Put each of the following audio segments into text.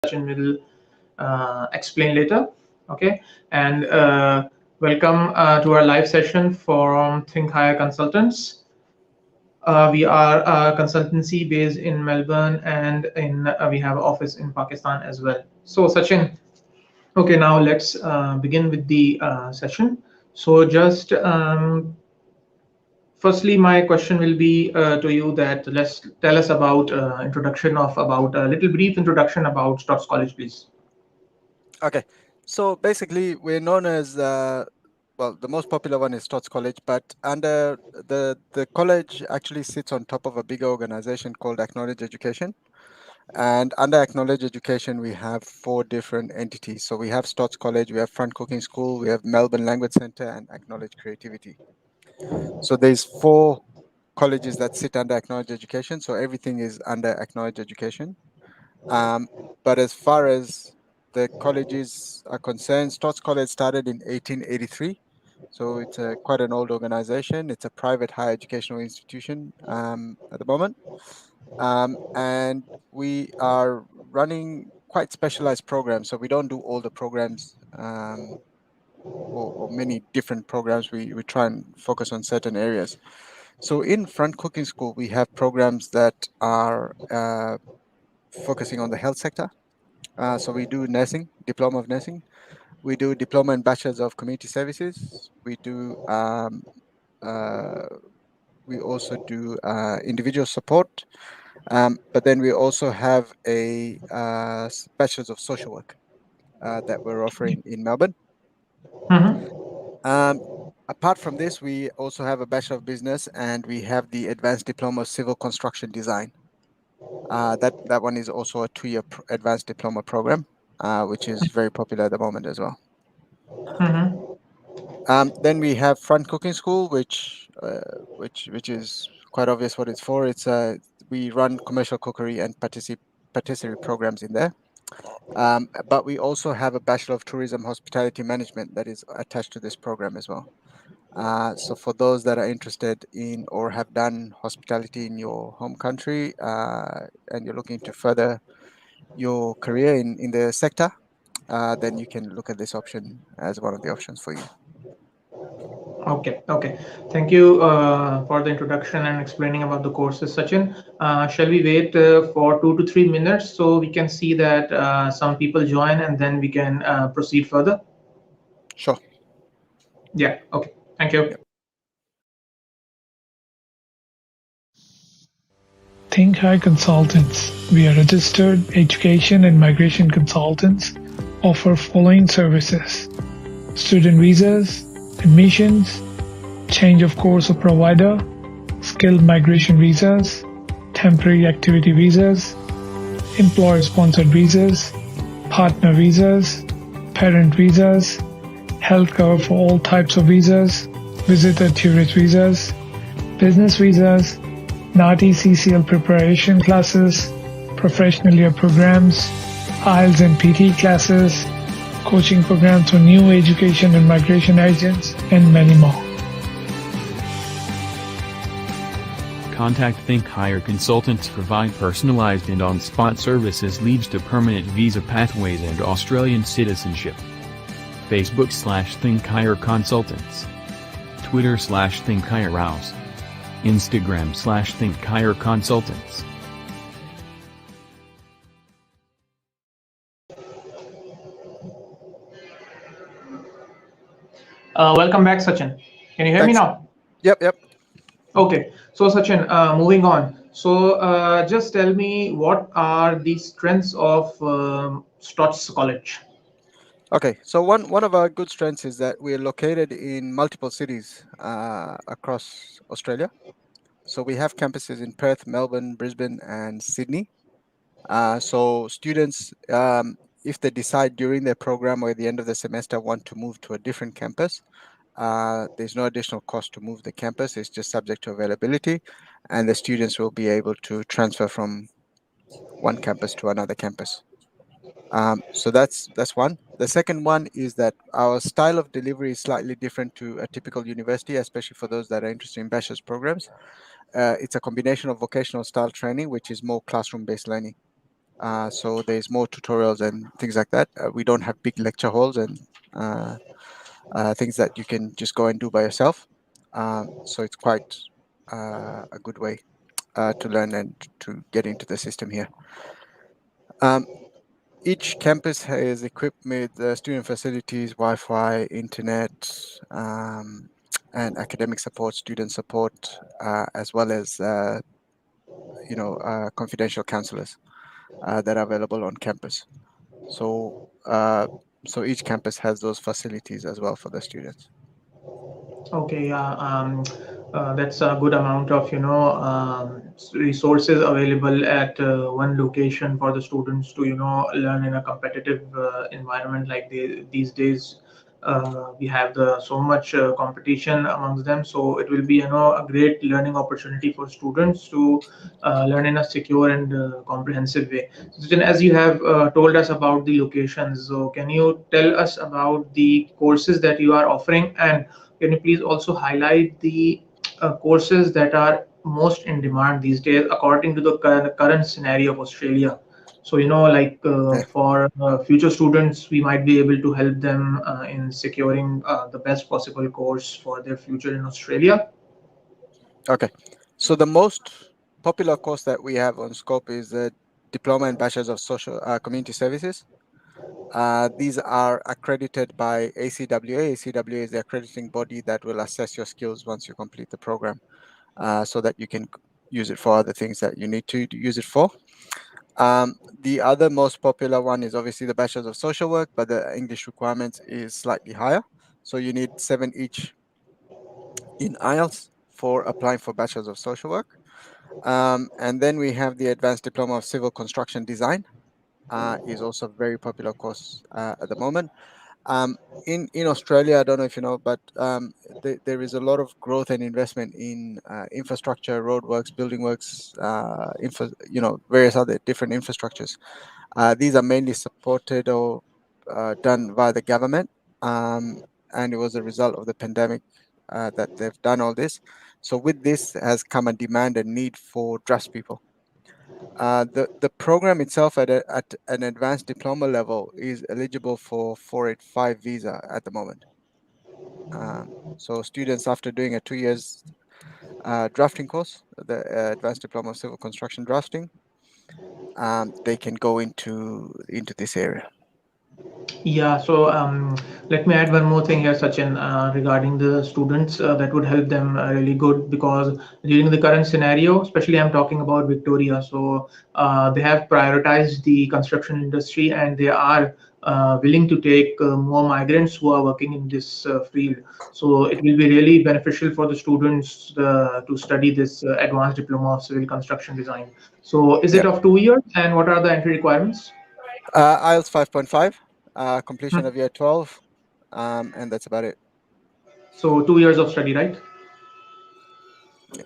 Sachin will explain later. Okay, and welcome to our live session from Think Higher Consultants. We are a consultancy based in Melbourne, and in we have an office in Pakistan as well. So, Sachin, okay, now let's begin with the session. So, just firstly, my question will be to you that let's tell us about introduction of about a little brief introduction about Stotts College, please. Okay, so basically we're known as well, the most popular one is Stotts College, but under the college actually sits on top of a bigger organization called Acknowledge Education. And under Acknowledge Education, we have four different entities. So we have Stotts College, we have Front Cooking School, we have Melbourne Language Centre, and Acknowledge Creativity. So there's four colleges that sit under Acknowledge Education. So everything is under Acknowledge Education. Um, but as far as the colleges are concerned, Stotts College started in 1883. So it's quite an old organization. It's a private higher educational institution at the moment. And we are running quite specialized programs. So we don't do all the programs or many different programs. We try and focus on certain areas. So in Front Cooking School, we have programs that are focusing on the health sector. So we do nursing, diploma of nursing. We do diploma and bachelors of community services. Uh, we also do individual support. But then we also have a bachelor's of social work that we're offering in Melbourne. Mm-hmm. Um, Apart from this, we also have a bachelor of business, and we have the advanced diploma of civil construction design. That one is also a 2-year advanced diploma program, which is very popular at the moment as well. Mm-hmm. Then we have Front Cooking School, which is quite obvious what it's for. We run commercial cookery and patisserie programs in there. But we also have a Bachelor of Tourism Hospitality Management that is attached to this program as well. So for those that are interested in or have done hospitality in your home country and you're looking to further your career in the sector, then you can look at this option as one of the options for you. Okay, okay. Thank you for the introduction and explaining about the courses, Sachin. Shall we wait for 2 to 3 minutes so we can see that some people join and then we can proceed further? Sure. Yeah, okay. Thank you. Yep. Think High Consultants. We are registered education and migration consultants, offer following services: student visas, admissions, change of course of provider, skilled migration visas, temporary activity visas, employer sponsored visas, partner visas, parent visas, health cover for all types of visas, visitor tourist visas, business visas, NATI CCL preparation classes, professional year programs, IELTS and PT classes, coaching programs for new education and migration agents, and many more. Contact Think Higher Consultants provide personalized and on-spot services leads to permanent visa pathways and Australian citizenship. Facebook/Think Higher Consultants. Twitter/Think Higher House. Instagram/Think Higher Consultants. Welcome back, Sachin. Can you hear me Thanks. now? Yep. Okay, so Sachin, moving on. So just tell me what are the strengths of Stotts College? Okay, so one of our good strengths is that we're located in multiple cities across Australia. So we have campuses in Perth, Melbourne, Brisbane, and Sydney. So students, if they decide during their program or at the end of the semester want to move to a different campus, there's no additional cost to move the campus. It's just subject to availability, and the students will be able to transfer from one campus to another campus. So that's one. The second one is that our style of delivery is slightly different to a typical university, especially for those that are interested in bachelor's programs. It's a combination of vocational style training, which is more classroom-based learning. So there's more tutorials and things like that. We don't have big lecture halls and things that you can just go and do by yourself. So it's quite a good way to learn and to get into the system here. Um, each campus is equipped with student facilities, Wi-Fi, internet, and academic support, student support, as well as confidential counselors that are available on campus. So uh, so each campus has those facilities as well for the students. Okay, yeah, that's a good amount of, resources available at one location for the students to, learn in a competitive environment like these days. We have so much competition amongst them, so it will be, a great learning opportunity for students to learn in a secure and comprehensive way. So, Sachin, as you have told us about the locations, so can you tell us about the courses that you are offering, and can you please also highlight the courses that are most in demand these days according to the current scenario of Australia? So, like Yeah. for future students, we might be able to help them in securing the best possible course for their future in Australia. Okay. So the most popular course that we have on Scope is the Diploma in Bachelors of Social Community Services. These are accredited by ACWA. ACWA is the accrediting body that will assess your skills once you complete the program, so that you can use it for other things that you need to use it for. The other most popular one is obviously the Bachelors of Social Work, but the English requirements is slightly higher. So you need 7 each in IELTS for applying for Bachelors of Social Work. And then we have the Advanced Diploma of Civil Construction Design, is also a very popular course at the moment. Um, in Australia, I don't know if you know, but there is a lot of growth and investment in infrastructure, roadworks, building works, various other different infrastructures. These are mainly supported or done by the government, and it was a result of the pandemic that they've done all this. So with this has come a demand and need for draftspeople. The program itself at an advanced diploma level is eligible for 485 visa at the moment. So students, after doing a 2 years drafting course, the advanced diploma of civil construction drafting, they can go into this area. Yeah, so let me add one more thing here, Sachin, regarding the students that would help them really good because during the current scenario, especially I'm talking about Victoria, so they have prioritized the construction industry and they are willing to take more migrants who are working in this field. So it will be really beneficial for the students to study this advanced diploma of civil construction design. So is Yeah. it of 2 years and what are the entry requirements? IELTS 5.5, completion of year 12, and that's about it. So 2 years of study, right? Yeah.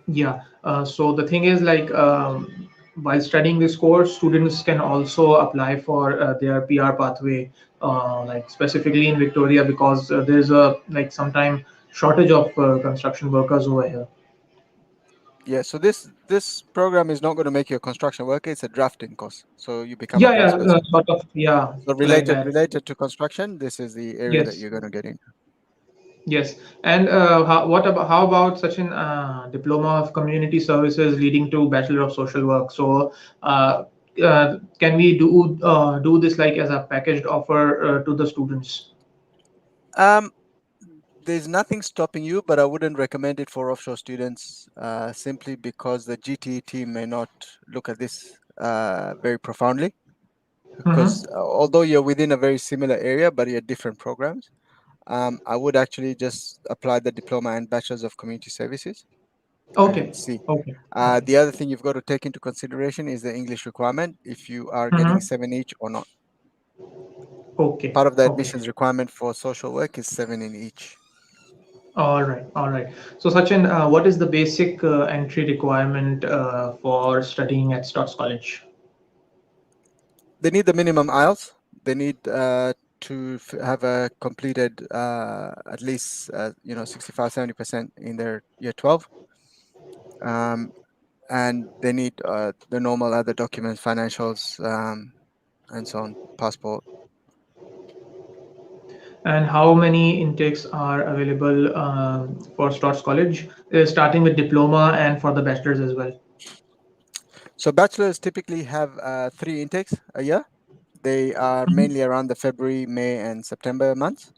Yeah. So the thing is like while studying this course, students can also apply for their PR pathway, like specifically in Victoria because there's a like sometime shortage of construction workers over here. Yeah, so this program is not going to make you a construction worker. It's a drafting course. So you become a Yeah, yeah, draftsperson. sort of, yeah, So like related that. related to construction, this is the area that Yes. you're going to get in. Yes, and how about such an diploma of community services leading to Bachelor of Social Work? So, can we do this like as a packaged offer to the students? Um, there's nothing stopping you, but I wouldn't recommend it for offshore students, simply because the GTE team may not look at this very profoundly. Mm-hmm. Because although you're within a very similar area, but you're different programs, I would actually just apply the diploma and bachelor's of community services and Okay, see. okay, okay. The other thing you've got to take into consideration is the English requirement, if you are getting Mm-hmm. 7 each or not. Okay, Part of the okay. admissions requirement for social work is 7 in each. All right, all right. So, Sachin, what is the basic entry requirement for studying at Stotts College? They need the minimum IELTS. They need to have a completed at least 65-70% in their year 12. Um, and they need the normal other documents, financials, and so on, passport. And how many intakes are available for Stotts College, starting with diploma and for the bachelor's as well? So bachelors typically have 3 intakes a year. They are Mhm. mainly around the February, May, and September months.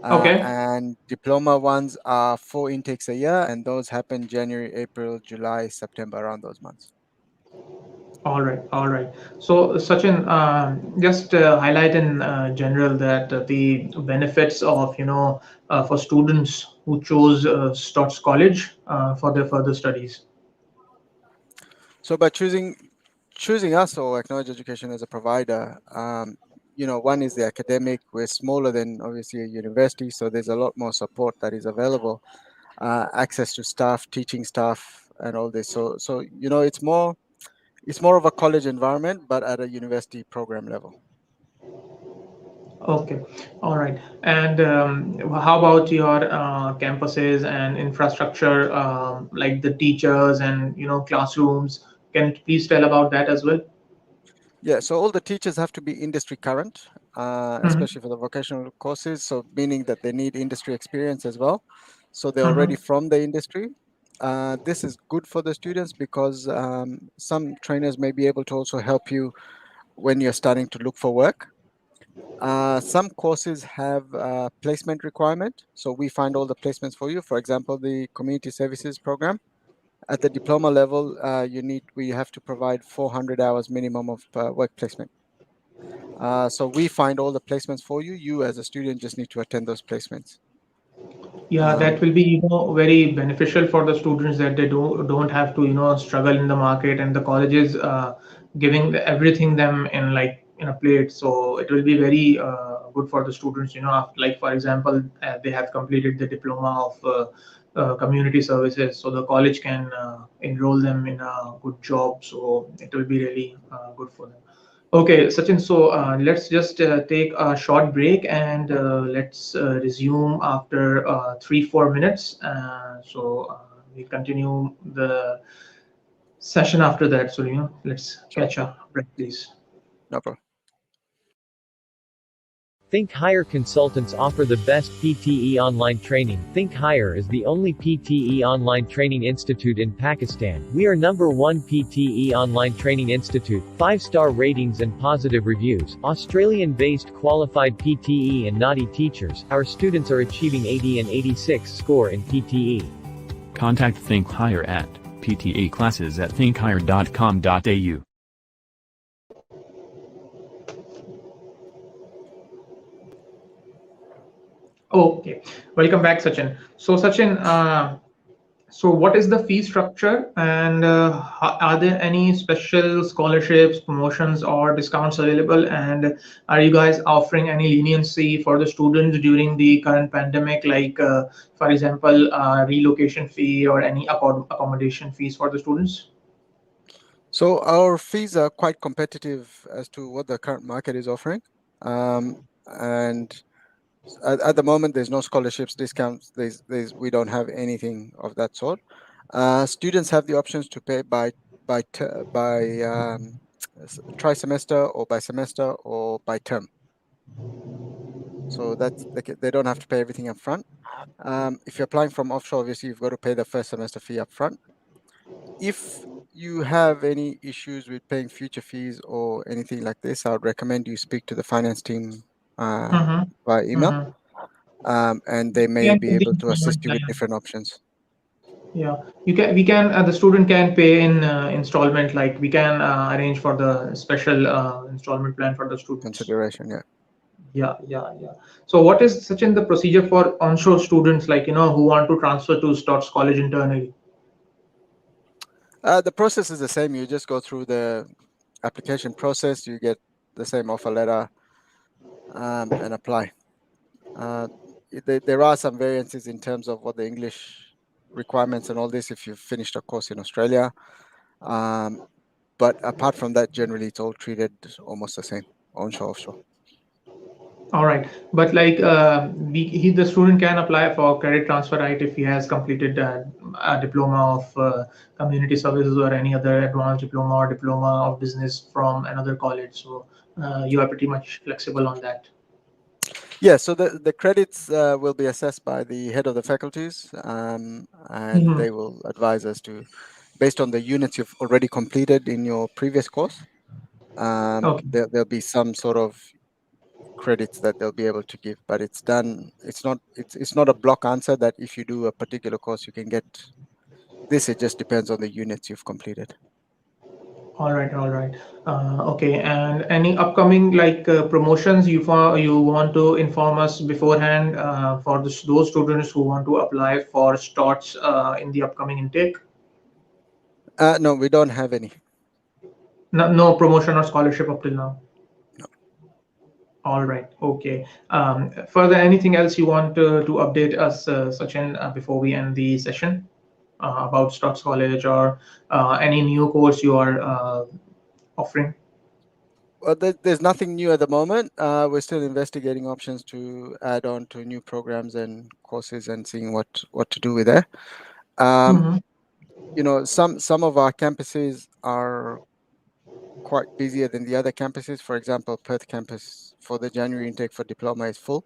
Okay. And diploma ones are 4 intakes a year, and those happen January, April, July, September, around those months. All right, all right. So, Sachin, just highlight in general that the benefits of, for students who chose Stotts College for their further studies. So by choosing us or Acknowledge Education as a provider, one is the academic. We're smaller than obviously a university, so there's a lot more support that is available, access to staff, teaching staff, and all this. So it's more of a college environment, but at a university program level. Okay, all right. And how about your campuses and infrastructure, like the teachers and classrooms? Can you please tell about that as well? Yeah, so all the teachers have to be industry current, Mm-hmm. especially for the vocational courses. So meaning that they need industry experience as well. So they're already Mm-hmm. from the industry. This is good for the students because some trainers may be able to also help you when you're starting to look for work. Some courses have placement requirement, so we find all the placements for you. For example, the community services program at the diploma level, we have to provide 400 hours minimum of work placement. So we find all the placements for you. You as a student just need to attend those placements. Yeah, that Um, will be, very beneficial for the students that they don't have to, struggle in the market, and the colleges giving everything them in like in a plate. So it will be very good for the students, like for example, they have completed the diploma of community services, so the college can enroll them in a good job. So it will be really good for them. Okay, Sachin, so let's just take a short break and let's resume after 3, 4 minutes. We continue the session after that. So, let's sure, catch a break, please. no problem. Think Higher Consultants offer the best PTE online training. Think Higher is the only PTE online training institute in Pakistan. We are number 1 PTE online training institute, 5-star ratings and positive reviews, Australian-based qualified PTE and NADI teachers. Our students are achieving 80 and 86 score in PTE. Contact Think Higher at pteclasses@thinkhigher.com.au. Okay, welcome back, Sachin. So, Sachin, so what is the fee structure, and are there any special scholarships, promotions, or discounts available? And are you guys offering any leniency for the students during the current pandemic, like, for example, relocation fee or any accommodation fees for the students? So our fees are quite competitive as to what the current market is offering. And at the moment, there's no scholarships, discounts. We don't have anything of that sort. Students have the options to pay by trimester or by semester or by term. So they don't have to pay everything up front. If you're applying from offshore, obviously you've got to pay the first semester fee up front. If you have any issues with paying future fees or anything like this, I would recommend you speak to the finance team Mm-hmm. by email, Mm-hmm. and they may Yeah, be the able to installment assist you with plan. different options. Yeah, the student can pay in installment, like we can arrange for the special installment plan for the students. Consideration, yeah. Yeah, yeah, yeah. So what is such in the procedure for onshore students, like, who want to transfer to Stotts College internally? The process is the same. You just go through the application process. You get the same offer letter and apply. Uh, there are some variances in terms of what the English requirements and all this if you've finished a course in Australia. Um, but apart from that, generally it's all treated almost the same, onshore, offshore. All right, but like the student can apply for credit transfer, right, if he has completed a diploma of community services or any other advanced diploma or diploma of business from another college. So you are pretty much flexible on that. Yeah, so the credits will be assessed by the head of the faculties, and Mhm. they will advise us to, based on the units you've already completed in your previous course, Okay. there'll be some sort of credits that they'll be able to give, but it's done. It's not a block answer that if you do a particular course you can get this. It just depends on the units you've completed. All right, all right. Okay, and any upcoming like promotions you want to inform us beforehand for those students who want to apply for Stotts in the upcoming intake? No, we don't have any. No, no promotion or scholarship up till now. No. All right, okay. Further, anything else you want to update us, Sachin, before we end the session about Stotts College or any new course you are offering? Well, there's nothing new at the moment. We're still investigating options to add on to new programs and courses and seeing what to do with that. Mm-hmm. Some of our campuses are quite busier than the other campuses. For example, Perth campus for the January intake for diploma is full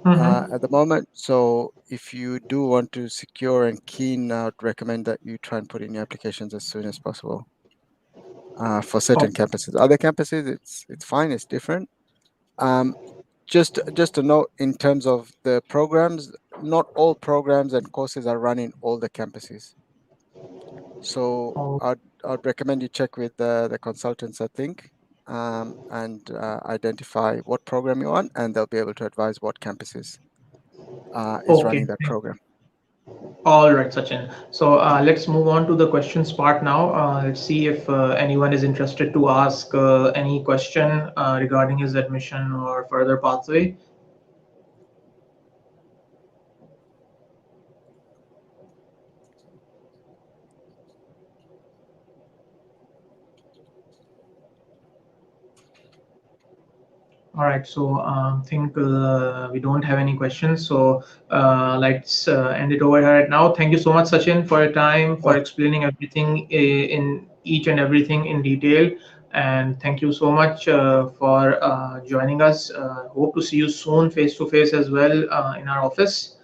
Mm-hmm. at the moment. So if you do want to secure and keen, I would recommend that you try and put in your applications as soon as possible for certain campuses. Other campuses, it's fine. It's different. Um, just a note in terms of the programs, not all programs and courses are run in all the campuses. So Oh, I'd recommend you check with the consultants, I think, and identify what program you're on, and they'll be able to advise what campuses is okay. running that program. All right, Sachin. So let's move on to the questions part now. Let's see if anyone is interested to ask any question regarding his admission or further pathway. All right, so I think we don't have any questions. So let's end it over here right now. Thank you so much, Sachin, for your time, for Oh, explaining everything in each and everything in detail. And thank you so much for joining us. Hope to see you soon face to face as well in our office.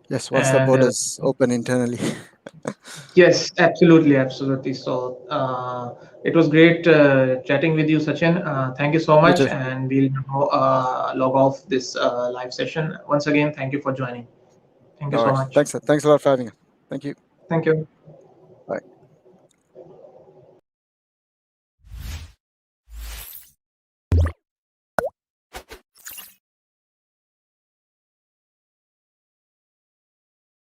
yes, once the And borders open internally. yes, absolutely, absolutely. So it was great chatting with you, Sachin. Thank you so You much, too. and we'll now log off this live session. Once again, thank you for joining. Thank you No so worries. much. Thanks a lot for having us. Thank you. Thank you.